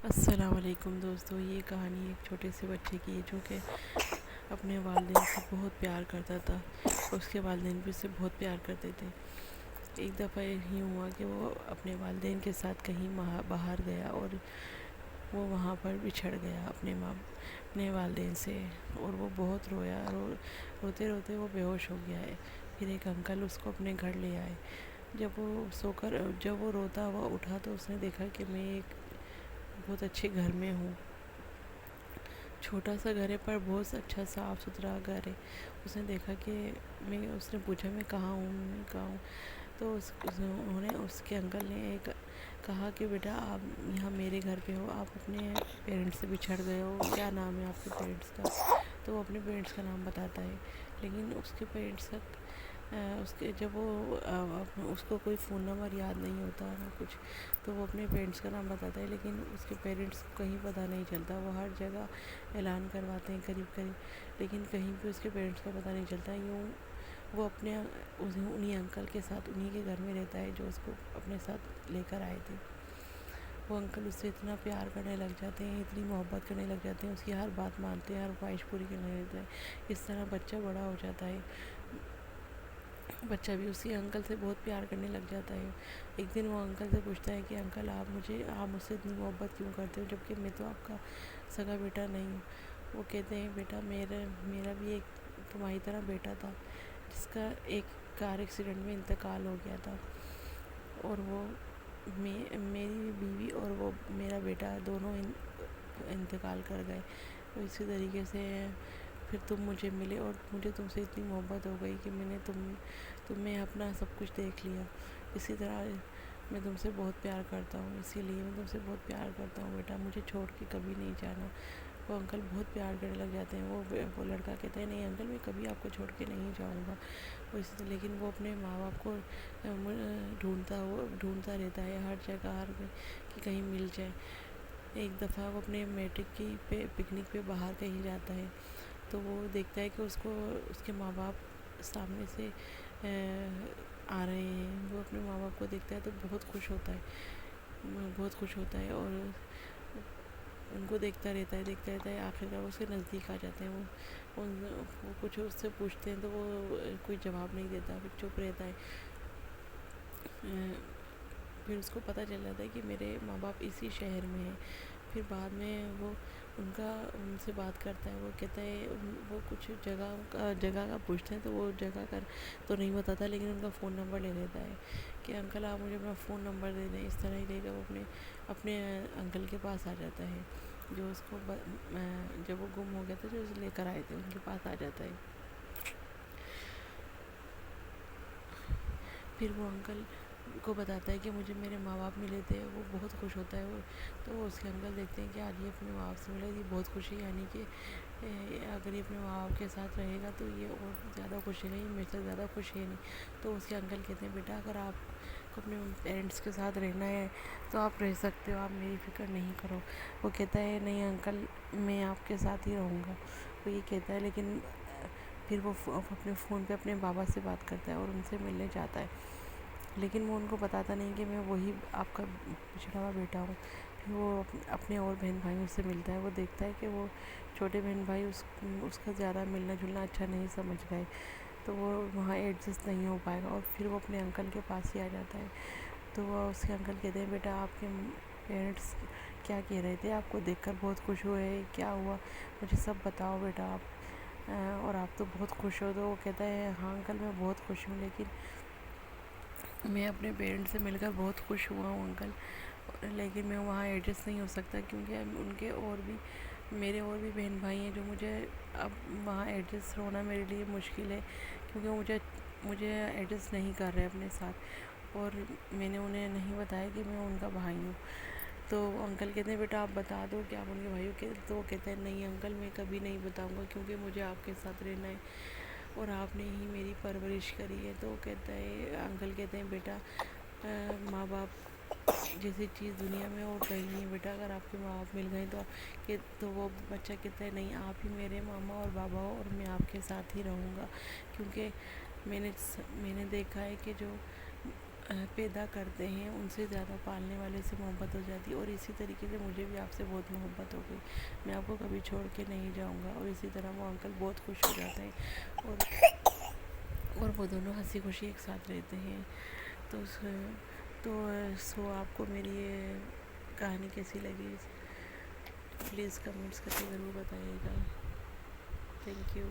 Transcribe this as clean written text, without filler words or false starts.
السلام علیکم دوستو، یہ کہانی ایک چھوٹے سے بچے کی ہے جو کہ اپنے والدین سے بہت پیار کرتا تھا. اس کے والدین بھی اسے بہت پیار کرتے تھے. ایک دفعہ یوں ہوا کہ وہ اپنے والدین کے ساتھ کہیں باہر گیا اور وہ وہاں پر بچھڑ گیا اپنے والدین سے، اور وہ بہت رویا. روتے روتے وہ بے ہوش ہو گیا ہے. پھر ایک انکل اس کو اپنے گھر لے آئے. جب وہ روتا ہوا اٹھا تو اس نے دیکھا کہ میں ایک بہت اچھے گھر میں ہوں. چھوٹا سا گھر ہے پر بہت اچھا صاف ستھرا گھر ہے. اس نے دیکھا کہ اس نے پوچھا میں کہاں ہوں. تو اس کے انکل نے کہا کہ بیٹا آپ یہاں میرے گھر پہ ہو، آپ اپنے پیرنٹس سے بچھڑ گئے ہو. کیا نام ہے آپ کے پیرنٹس کا؟ تو وہ اپنے پیرنٹس کا نام بتاتا ہے. لیکن اس کے پیرنٹس کا اس کو کوئی فون نمبر یاد نہیں ہوتا نہ کچھ. تو وہ اپنے پیرنٹس کا نام بتاتا ہے، لیکن اس کے پیرنٹس کو کہیں پتہ نہیں چلتا. وہ ہر جگہ اعلان کرواتے ہیں قریب، لیکن کہیں بھی اس کے پیرنٹس کا پتہ نہیں چلتا. یوں وہ انہی انکل کے ساتھ انہی کے گھر میں رہتا ہے جو اس کو اپنے ساتھ لے کر آئے تھے. وہ انکل اس سے اتنا پیار کرنے لگ جاتے ہیں، اتنی محبت کرنے لگ جاتے ہیں، اس کی ہر بات مانتے ہیں، ہر خواہش پوری کرنے لگتے ہیں. اس طرح بچہ بڑا ہو جاتا ہے. بچہ بھی اسی انکل سے بہت پیار کرنے لگ جاتا ہے. ایک دن وہ انکل سے پوچھتا ہے کہ انکل آپ مجھ سے اتنی محبت کیوں کرتے ہو جبکہ میں تو آپ کا سگا بیٹا نہیں ہوں. وہ کہتے ہیں بیٹا میرا بھی ایک تمہاری طرح بیٹا تھا جس کا ایک کار ایکسیڈنٹ میں انتقال ہو گیا تھا، اور وہ میری بیوی اور وہ میرا بیٹا دونوں انتقال کر گئے. تو اسی طریقے سے پھر تم مجھے ملے اور مجھے تم سے اتنی محبت ہو گئی کہ میں نے تمہیں اپنا سب کچھ دیکھ لیا. اسی طرح میں تم سے بہت پیار کرتا ہوں، اسی لیے میں تم سے بہت پیار کرتا ہوں بیٹا، مجھے چھوڑ کے کبھی نہیں جانا. وہ انکل بہت پیار کرنے لگ جاتے ہیں. وہ لڑکا کہتا ہے نہیں انکل میں کبھی آپ کو چھوڑ کے نہیں جاؤں گا. لیکن وہ اپنے ماں باپ کو ڈھونڈتا رہتا ہے ہر جگہ کہ کہیں مل جائے. ایک دفعہ وہ اپنے میٹرک کی پکنک پہ باہر کہیں جاتا ہے تو وہ دیکھتا ہے کہ اس کے ماں باپ سامنے سے آ رہے ہیں. وہ اپنے ماں باپ کو دیکھتا ہے تو بہت خوش ہوتا ہے اور ان کو دیکھتا رہتا ہے. آخر وہ اس کے نزدیک آ جاتے ہیں. وہ کچھ اس سے پوچھتے ہیں تو وہ کوئی جواب نہیں دیتا، پھر چپ رہتا ہے. پھر اس کو پتہ چل جاتا ہے کہ میرے ماں باپ اسی شہر میں ہیں. پھر بعد میں وہ ان سے بات کرتا ہے. وہ کہتا ہے وہ کچھ جگہ کا پوچھتے ہیں تو وہ جگہ کا تو نہیں بتاتا، لیکن ان کا فون نمبر لے لیتا ہے کہ انکل آپ مجھے اپنا فون نمبر دے دیں. اس طرح ہی لے کر وہ اپنے انکل کے پاس آ جاتا ہے جو اس کو جب وہ گم ہو گیا تھا جو اسے لے کر آئے تھے ان کے پاس آ جاتا ہے. پھر وہ انکل کو بتاتا ہے کہ مجھے میرے ماں باپ ملے تھے. وہ بہت خوش ہوتا ہے. تو اس کے انکل دیکھتے ہیں کہ آج یہ اپنے ماں باپ سے ملے. یہ بہت خوشی، یعنی کہ اگر یہ اپنے ماں باپ کے ساتھ رہے گا تو یہ اور زیادہ خوش رہے گا، یہ میرے سے زیادہ خوش ہے نہیں. تو اس کے انکل کہتے ہیں بیٹا اگر آپ کو اپنے پیرنٹس کے ساتھ رہنا ہے تو آپ رہ سکتے ہو، آپ میری فکر نہیں کرو. وہ کہتا ہے نہیں انکل میں آپ کے ساتھ ہی رہوں گا. وہ یہ کہتا ہے، لیکن پھر وہ اپنے فون پہ اپنے بابا سے بات کرتا ہے اور ان سے ملنے جاتا ہے. لیکن وہ ان کو بتاتا نہیں کہ میں وہی آپ کا بچھڑا ہوا بیٹا ہوں. پھر وہ اپنے اور بہن بھائیوں سے ملتا ہے. وہ دیکھتا ہے کہ وہ چھوٹے بہن بھائی اس کا زیادہ ملنا جلنا اچھا نہیں سمجھ گئے، تو وہ وہاں ایڈجسٹ نہیں ہو پائے گا اور پھر وہ اپنے انکل کے پاس ہی آ جاتا ہے. تو وہ اس کے انکل کہتے ہیں بیٹا آپ کے پیرنٹس کیا کہہ رہے تھے؟ آپ کو دیکھ کر بہت خوش ہوئے، کیا ہوا مجھے سب بتاؤ بیٹا آپ، اور آپ تو بہت خوش ہو. تو وہ کہتا ہے ہاں انکل میں بہت خوش ہوں، لیکن میں اپنے پیرنٹس سے مل کر بہت خوش ہوا ہوں انکل، لیکن میں وہاں ایڈجسٹ نہیں ہو سکتا کیونکہ میرے اور بھی بہن بھائی ہیں جو اب وہاں ایڈجسٹ ہونا میرے لیے مشکل ہے کیونکہ مجھے ایڈجسٹ نہیں کر رہے اپنے ساتھ، اور میں نے انہیں نہیں بتایا کہ میں ان کا بھائی ہوں. تو انکل کہتے ہیں بیٹا آپ بتا دو کہ آپ ان کے بھائی ہو. تو وہ کہتے ہیں نہیں انکل میں کبھی نہیں بتاؤں گا کیونکہ مجھے آپ کے ساتھ رہنا ہے اور آپ نے ہی میری پرورش کری ہے. تو انکل کہتے ہیں بیٹا ماں باپ جیسی چیز دنیا میں اور کہیں نہیں ہے بیٹا. اگر آپ کے ماں باپ مل گئے تو وہ بچہ کہتا ہے نہیں آپ ہی میرے ماما اور بابا ہو اور میں آپ کے ساتھ ہی رہوں گا. کیونکہ میں نے دیکھا ہے کہ جو پیدا کرتے ہیں ان سے زیادہ پالنے والے سے محبت ہو جاتی ہے، اور اسی طریقے سے مجھے بھی آپ سے بہت محبت ہو گئی، میں آپ کو کبھی چھوڑ کے نہیں جاؤں گا۔ اور اسی طرح وہ انکل بہت خوش ہو جاتے ہیں، اور وہ دونوں ہنسی خوشی ایک ساتھ رہتے ہیں۔ تو سو آپ کو میری یہ کہانی کیسی لگی پلیز کمنٹس کر کے ضرور بتائیے گا۔ Thank you.